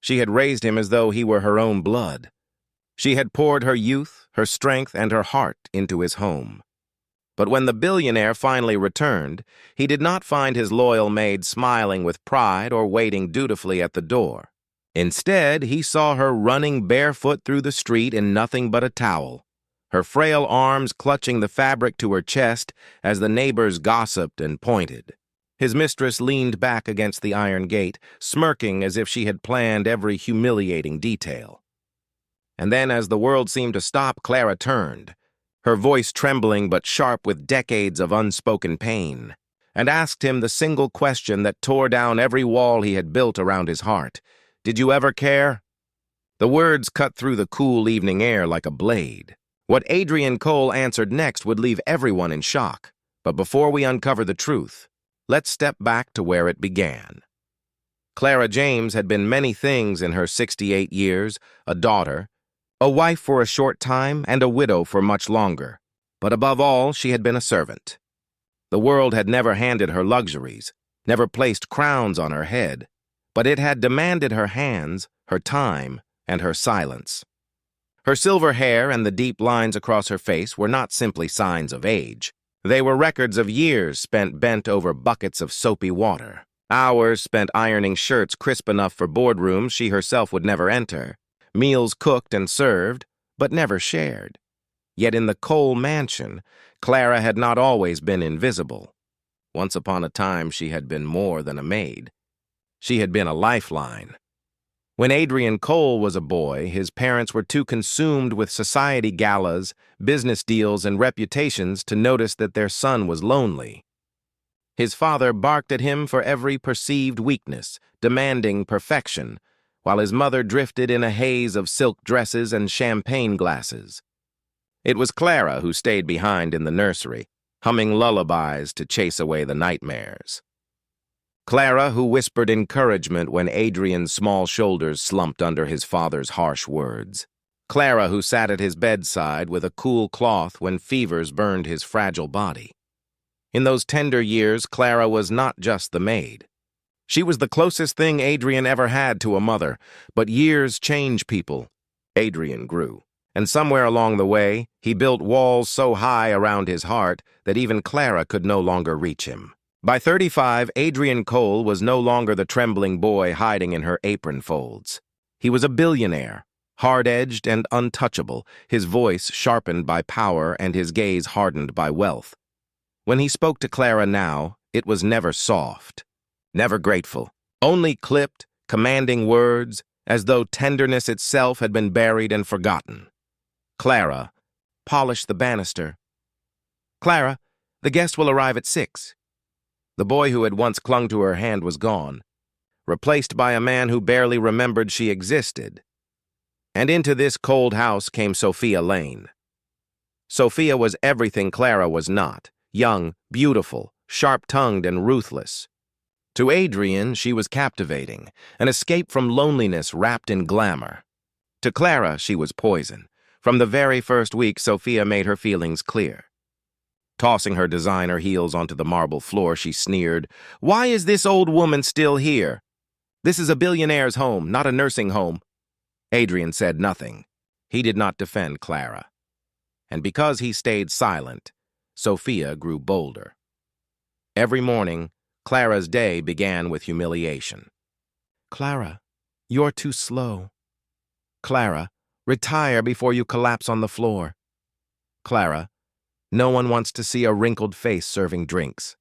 She had raised him as though he were her own blood. She had poured her youth, her strength, and her heart into his home. But when the billionaire finally returned, he did not find his loyal maid smiling with pride or waiting dutifully at the door. Instead, he saw her running barefoot through the street in nothing but a towel, her frail arms clutching the fabric to her chest as the neighbors gossiped and pointed. His mistress leaned back against the iron gate, smirking as if she had planned every humiliating detail. And then, as the world seemed to stop, Clara turned, her voice trembling but sharp with decades of unspoken pain, and asked him the single question that tore down every wall he had built around his heart. "Did you ever care?" The words cut through the cool evening air like a blade. What Adrian Cole answered next would leave everyone in shock. But before we uncover the truth, let's step back to where it began. Clara James had been many things in her 68 years: a daughter, a wife for a short time, and a widow for much longer. But above all, she had been a servant. The world had never handed her luxuries, never placed crowns on her head, but it had demanded her hands, her time, and her silence. Her silver hair and the deep lines across her face were not simply signs of age. They were records of years spent bent over buckets of soapy water, hours spent ironing shirts crisp enough for boardrooms she herself would never enter, meals cooked and served, but never shared. Yet in the Cole mansion, Clara had not always been invisible. Once upon a time, she had been more than a maid. She had been a lifeline. When Adrian Cole was a boy, his parents were too consumed with society galas, business deals, and reputations to notice that their son was lonely. His father barked at him for every perceived weakness, demanding perfection, while his mother drifted in a haze of silk dresses and champagne glasses. It was Clara who stayed behind in the nursery, humming lullabies to chase away the nightmares. Clara who whispered encouragement when Adrian's small shoulders slumped under his father's harsh words. Clara who sat at his bedside with a cool cloth when fevers burned his fragile body. In those tender years, Clara was not just the maid. She was the closest thing Adrian ever had to a mother, but years change people. Adrian grew, and somewhere along the way, he built walls so high around his heart that even Clara could no longer reach him. By 35, Adrian Cole was no longer the trembling boy hiding in her apron folds. He was a billionaire, hard-edged and untouchable, his voice sharpened by power and his gaze hardened by wealth. When he spoke to Clara now, it was never soft, never grateful, only clipped, commanding words, as though tenderness itself had been buried and forgotten. "Clara, polish the banister." "Clara, the guest will arrive at 6. The boy who had once clung to her hand was gone, replaced by a man who barely remembered she existed. And into this cold house came Sophia Lane. Sophia was everything Clara was not: young, beautiful, sharp-tongued, and ruthless. To Adrian, she was captivating, an escape from loneliness wrapped in glamour. To Clara, she was poison. From the very first week, Sophia made her feelings clear. Tossing her designer heels onto the marble floor, she sneered, "Why is this old woman still here? This is a billionaire's home, not a nursing home." Adrian said nothing. He did not defend Clara. And because he stayed silent, Sophia grew bolder. Every morning, Clara's day began with humiliation. "Clara, you're too slow." "Clara, retire before you collapse on the floor." "Clara, no one wants to see a wrinkled face serving drinks."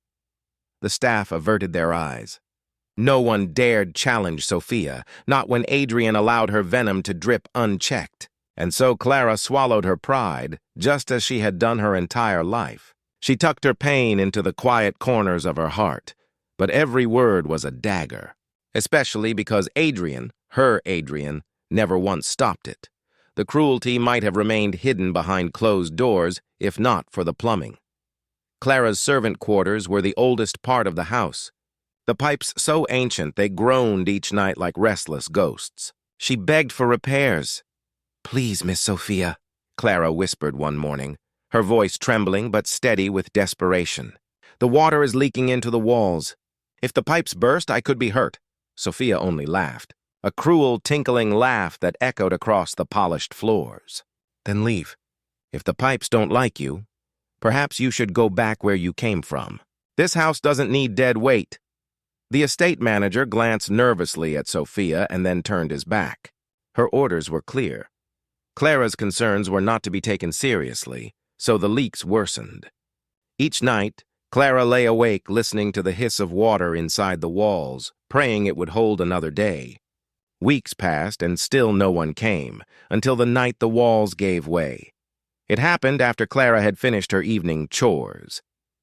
The staff averted their eyes. No one dared challenge Sophia, not when Adrian allowed her venom to drip unchecked. And so Clara swallowed her pride, just as she had done her entire life. She tucked her pain into the quiet corners of her heart, but every word was a dagger, especially because Adrian, her Adrian, never once stopped it. The cruelty might have remained hidden behind closed doors, if not for the plumbing. Clara's servant quarters were the oldest part of the house, the pipes so ancient they groaned each night like restless ghosts. She begged for repairs. "Please, Miss Sophia," Clara whispered one morning, her voice trembling but steady with desperation. "The water is leaking into the walls. If the pipes burst, I could be hurt." Sophia only laughed. a cruel, tinkling laugh that echoed across the polished floors. "Then leave. If the pipes don't like you, perhaps you should go back where you came from. This house doesn't need dead weight." The estate manager glanced nervously at Sophia and then turned his back. Her orders were clear. Clara's concerns were not to be taken seriously, so the leaks worsened. Each night, Clara lay awake listening to the hiss of water inside the walls, praying it would hold another day. Weeks passed and still no one came, until the night the walls gave way. It happened after Clara had finished her evening chores.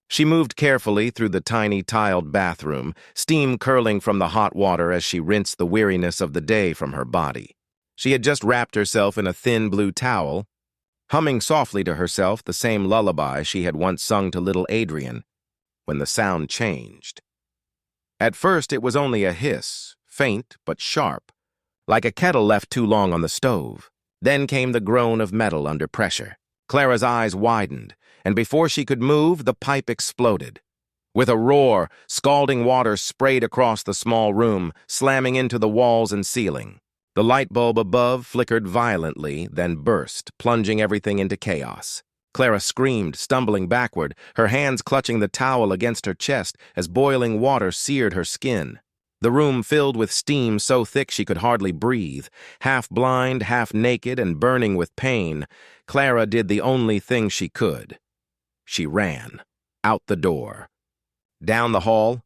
She moved carefully through the tiny tiled bathroom, steam curling from the hot water as she rinsed the weariness of the day from her body. She had just wrapped herself in a thin blue towel, humming softly to herself the same lullaby she had once sung to little Adrian, when the sound changed. At first it was only a hiss, faint but sharp, like a kettle left too long on the stove. Then came the groan of metal under pressure. Clara's eyes widened, and before she could move, the pipe exploded. With a roar, scalding water sprayed across the small room, slamming into the walls and ceiling. The light bulb above flickered violently, then burst, plunging everything into chaos. Clara screamed, stumbling backward, her hands clutching the towel against her chest as boiling water seared her skin. The room filled with steam so thick she could hardly breathe. Half blind, half naked, and burning with pain, Clara did the only thing she could. She ran. Out the door. Down the hall.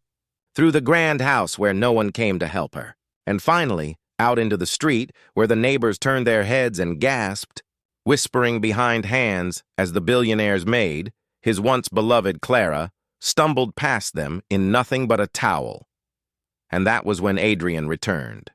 Through the grand house where no one came to help her. And finally, out into the street where the neighbors turned their heads and gasped, whispering behind hands as the billionaire's maid, his once beloved Clara, stumbled past them in nothing but a towel. And that was when Adrian returned.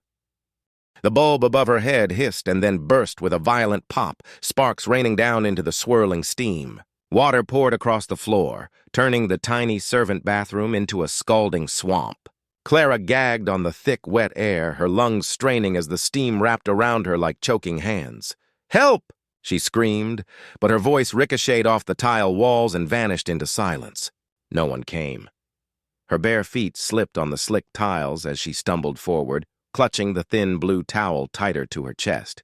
The bulb above her head hissed and then burst with a violent pop, sparks raining down into the swirling steam. Water poured across the floor, turning the tiny servant bathroom into a scalding swamp. Clara gagged on the thick, wet air, her lungs straining as the steam wrapped around her like choking hands. "Help!" she screamed, but her voice ricocheted off the tile walls and vanished into silence. No one came. Her bare feet slipped on the slick tiles as she stumbled forward, clutching the thin blue towel tighter to her chest.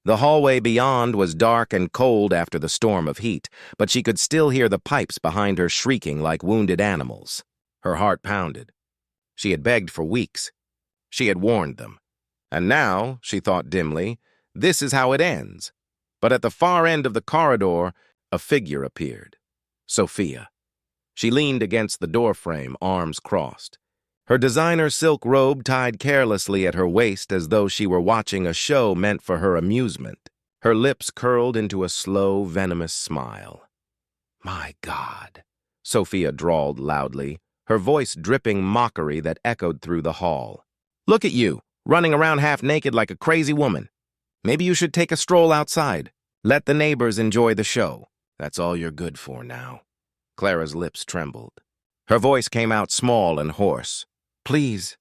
The hallway beyond was dark and cold after the storm of heat, but she could still hear the pipes behind her shrieking like wounded animals. Her heart pounded. She had begged for weeks. She had warned them. And now, she thought dimly, this is how it ends. But at the far end of the corridor, a figure appeared. Sophia. She leaned against the doorframe, arms crossed. Her designer silk robe tied carelessly at her waist as though she were watching a show meant for her amusement. Her lips curled into a slow, venomous smile. "My God," Sophia drawled loudly, her voice dripping mockery that echoed through the hall. "Look at you, running around half naked like a crazy woman. Maybe you should take a stroll outside. Let the neighbors enjoy the show. That's all you're good for now." Clara's lips trembled. Her voice came out small and hoarse. "Please,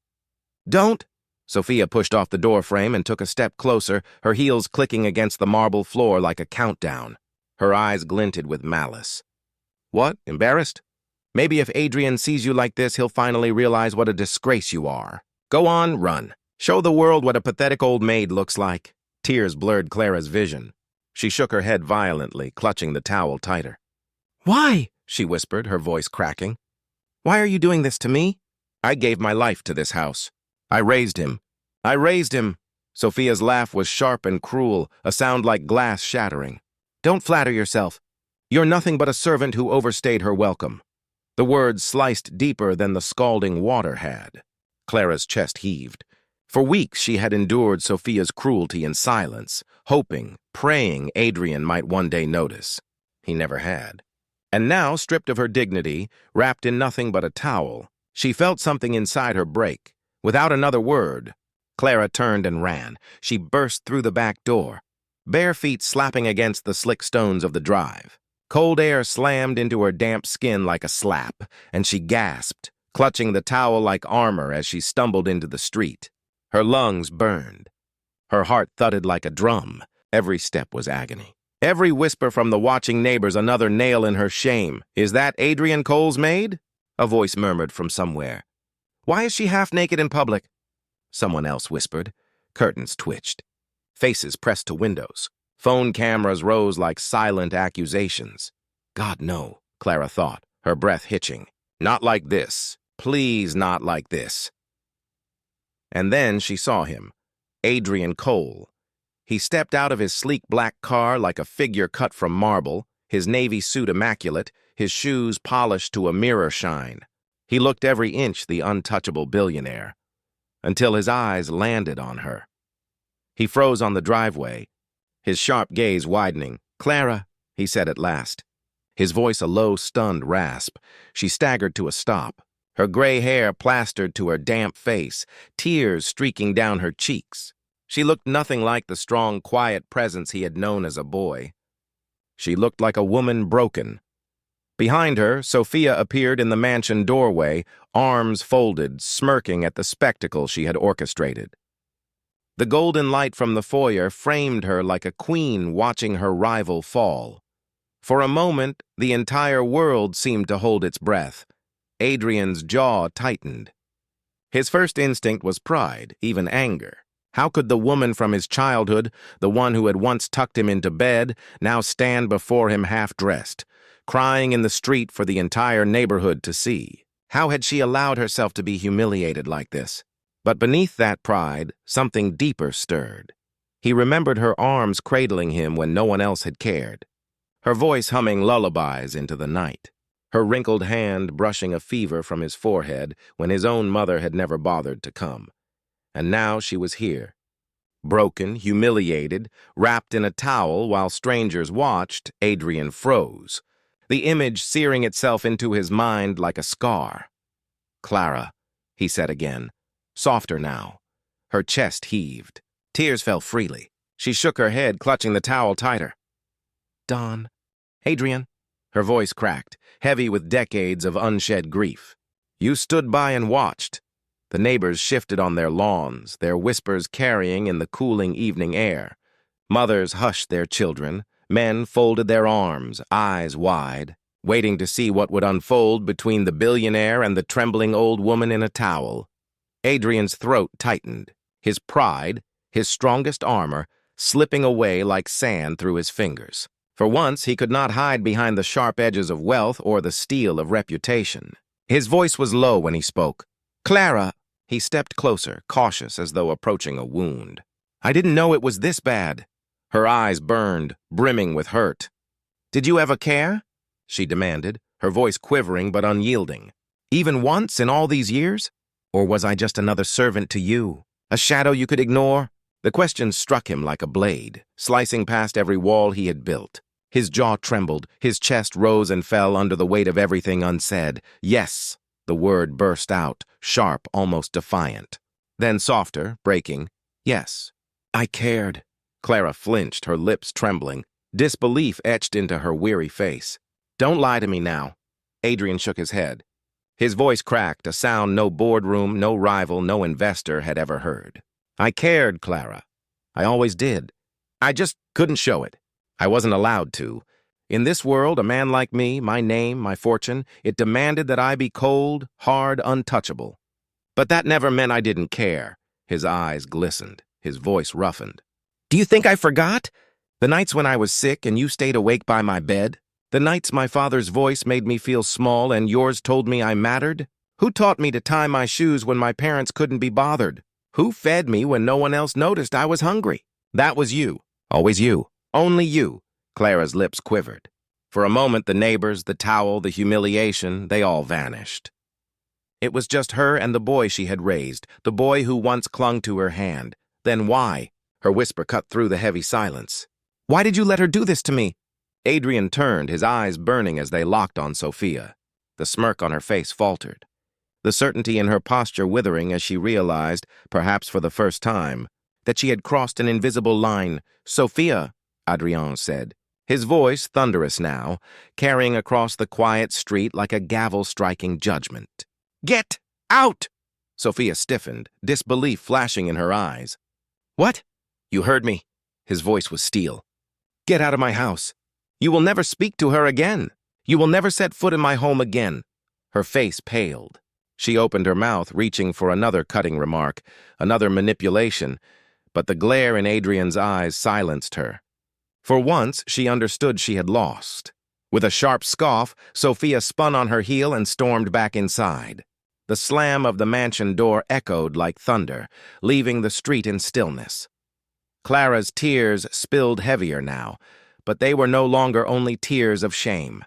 don't." Sophia pushed off the doorframe and took a step closer, her heels clicking against the marble floor like a countdown. Her eyes glinted with malice. "What, embarrassed? Maybe if Adrian sees you like this, he'll finally realize what a disgrace you are. Go on, run. Show the world what a pathetic old maid looks like." Tears blurred Clara's vision. She shook her head violently, clutching the towel tighter. "Why?" she whispered, her voice cracking. "Why are you doing this to me? I gave my life to this house. I raised him. I raised him." Sophia's laugh was sharp and cruel, a sound like glass shattering. "Don't flatter yourself. You're nothing but a servant who overstayed her welcome." The words sliced deeper than the scalding water had. Clara's chest heaved. For weeks she had endured Sophia's cruelty in silence, hoping, praying Adrian might one day notice. He never had. And now, stripped of her dignity, wrapped in nothing but a towel, she felt something inside her break. Without another word, Clara turned and ran. She burst through the back door, bare feet slapping against the slick stones of the drive. Cold air slammed into her damp skin like a slap, and she gasped, clutching the towel like armor as she stumbled into the street. Her lungs burned. Her heart thudded like a drum. Every step was agony. Every whisper from the watching neighbors another nail in her shame. "Is that Adrian Cole's maid?" a voice murmured from somewhere. "Why is she half naked in public?" Someone else whispered. Curtains twitched. Faces pressed to windows. Phone cameras rose like silent accusations. God, no, Clara thought, her breath hitching. Not like this. Please, not like this. And then she saw him, Adrian Cole. He stepped out of his sleek black car like a figure cut from marble, his navy suit immaculate, his shoes polished to a mirror shine. He looked every inch the untouchable billionaire, until his eyes landed on her. He froze on the driveway, his sharp gaze widening. "Clara," he said at last. His voice a low, stunned rasp. She staggered to a stop, her gray hair plastered to her damp face, tears streaking down her cheeks. She looked nothing like the strong, quiet presence he had known as a boy. She looked like a woman broken. Behind her, Sophia appeared in the mansion doorway, arms folded, smirking at the spectacle she had orchestrated. The golden light from the foyer framed her like a queen watching her rival fall. For a moment, the entire world seemed to hold its breath. Adrian's jaw tightened. His first instinct was pride, even anger. How could the woman from his childhood, the one who had once tucked him into bed, now stand before him half-dressed, crying in the street for the entire neighborhood to see? How had she allowed herself to be humiliated like this? But beneath that pride, something deeper stirred. He remembered her arms cradling him when no one else had cared, her voice humming lullabies into the night, her wrinkled hand brushing a fever from his forehead when his own mother had never bothered to come. And now she was here, broken, humiliated, wrapped in a towel while strangers watched. Adrian froze, the image searing itself into his mind like a scar. "Clara," he said again, softer now. Her chest heaved. Tears fell freely. She shook her head, clutching the towel tighter. "Don, Adrian," her voice cracked, heavy with decades of unshed grief. "You stood by and watched." The neighbors shifted on their lawns, their whispers carrying in the cooling evening air. Mothers hushed their children. Men folded their arms, eyes wide, waiting to see what would unfold between the billionaire and the trembling old woman in a towel. Adrian's throat tightened, his pride, his strongest armor, slipping away like sand through his fingers. For once, he could not hide behind the sharp edges of wealth or the steel of reputation. His voice was low when he spoke. "Clara," he stepped closer, cautious as though approaching a wound. "I didn't know it was this bad." Her eyes burned, brimming with hurt. "Did you ever care?" she demanded, her voice quivering but unyielding. "Even once in all these years? Or was I just another servant to you, a shadow you could ignore?" The question struck him like a blade, slicing past every wall he had built. His jaw trembled, his chest rose and fell under the weight of everything unsaid. "Yes," the word burst out, sharp, almost defiant. Then softer, breaking, "Yes, I cared." Clara flinched, her lips trembling, disbelief etched into her weary face. "Don't lie to me now." Adrian shook his head. His voice cracked, a sound no boardroom, no rival, no investor had ever heard. "I cared, Clara. I always did. I just couldn't show it. I wasn't allowed to. In this world, a man like me, my name, my fortune, it demanded that I be cold, hard, untouchable. But that never meant I didn't care." His eyes glistened, his voice roughened. "Do you think I forgot? The nights when I was sick and you stayed awake by my bed? The nights my father's voice made me feel small and yours told me I mattered? Who taught me to tie my shoes when my parents couldn't be bothered? Who fed me when no one else noticed I was hungry? That was you. Always you. Only you." Clara's lips quivered. For a moment, the neighbors, the towel, the humiliation, they all vanished. It was just her and the boy she had raised, the boy who once clung to her hand. Then why? Her whisper cut through the heavy silence. "Why did you let her do this to me?" Adrian turned, his eyes burning as they locked on Sophia. The smirk on her face faltered, the certainty in her posture withering as she realized, perhaps for the first time, that she had crossed an invisible line. "Sophia," Adrian said, his voice thunderous now, carrying across the quiet street like a gavel-striking judgment. "Get out!" Sophia stiffened, disbelief flashing in her eyes. "What?" "You heard me." His voice was steel. "Get out of my house. You will never speak to her again. You will never set foot in my home again." Her face paled. She opened her mouth, reaching for another cutting remark, another manipulation, but the glare in Adrian's eyes silenced her. For once, she understood she had lost. With a sharp scoff, Sophia spun on her heel and stormed back inside. The slam of the mansion door echoed like thunder, leaving the street in stillness. Clara's tears spilled heavier now, but they were no longer only tears of shame.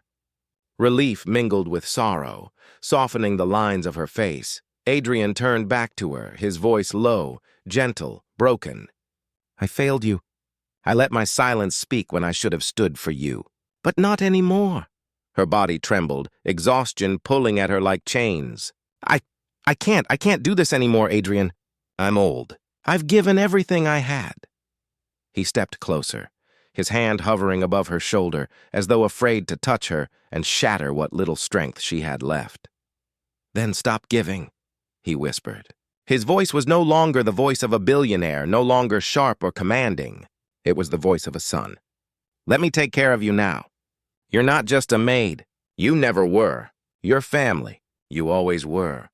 Relief mingled with sorrow, softening the lines of her face. Adrian turned back to her, his voice low, gentle, broken. "I failed you. I let my silence speak when I should have stood for you. But not anymore." Her body trembled, exhaustion pulling at her like chains. I can't do this anymore, Adrian. I'm old. I've given everything I had." He stepped closer, his hand hovering above her shoulder, as though afraid to touch her and shatter what little strength she had left. "Then stop giving," he whispered. His voice was no longer the voice of a billionaire, no longer sharp or commanding. It was the voice of a son. "Let me take care of you now. You're not just a maid. You never were. You're family. You always were."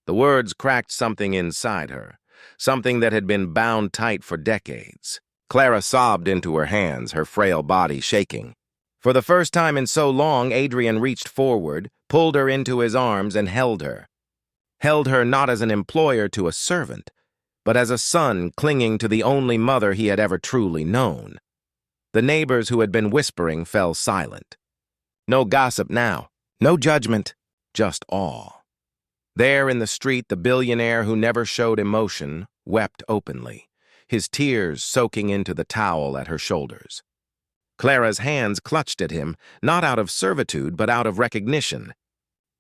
The words cracked something inside her, something that had been bound tight for decades. Clara sobbed into her hands, her frail body shaking. For the first time in so long, Adrian reached forward, pulled her into his arms, and held her. Held her not as an employer to a servant, but as a son clinging to the only mother he had ever truly known. The neighbors who had been whispering fell silent. No gossip now, no judgment, just awe. There in the street, the billionaire who never showed emotion wept openly, his tears soaking into the towel at her shoulders. Clara's hands clutched at him, not out of servitude, but out of recognition.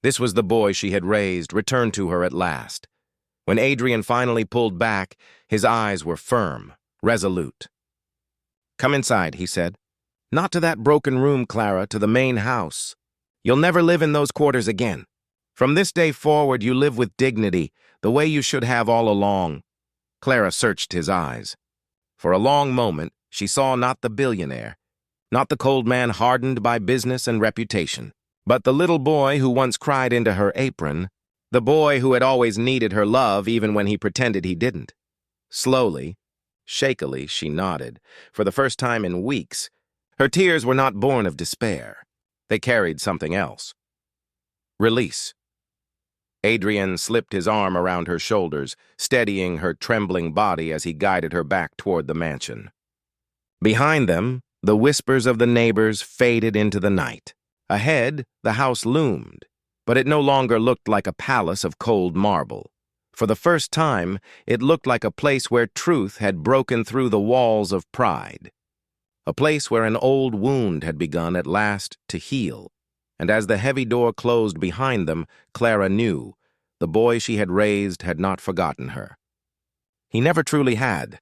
This was the boy she had raised, returned to her at last. When Adrian finally pulled back, his eyes were firm, resolute. "Come inside," he said. "Not to that broken room, Clara, to the main house. You'll never live in those quarters again. From this day forward, you live with dignity, the way you should have all along." Clara searched his eyes. For a long moment, she saw not the billionaire, not the cold man hardened by business and reputation, but the little boy who once cried into her apron, the boy who had always needed her love even when he pretended he didn't. Slowly, shakily, she nodded. For the first time in weeks, her tears were not born of despair. They carried something else. Release. Adrian slipped his arm around her shoulders, steadying her trembling body as he guided her back toward the mansion. Behind them, the whispers of the neighbors faded into the night. Ahead, the house loomed, but it no longer looked like a palace of cold marble. For the first time, it looked like a place where truth had broken through the walls of pride. A place where an old wound had begun at last to heal. And as the heavy door closed behind them, Clara knew the boy she had raised had not forgotten her. He never truly had.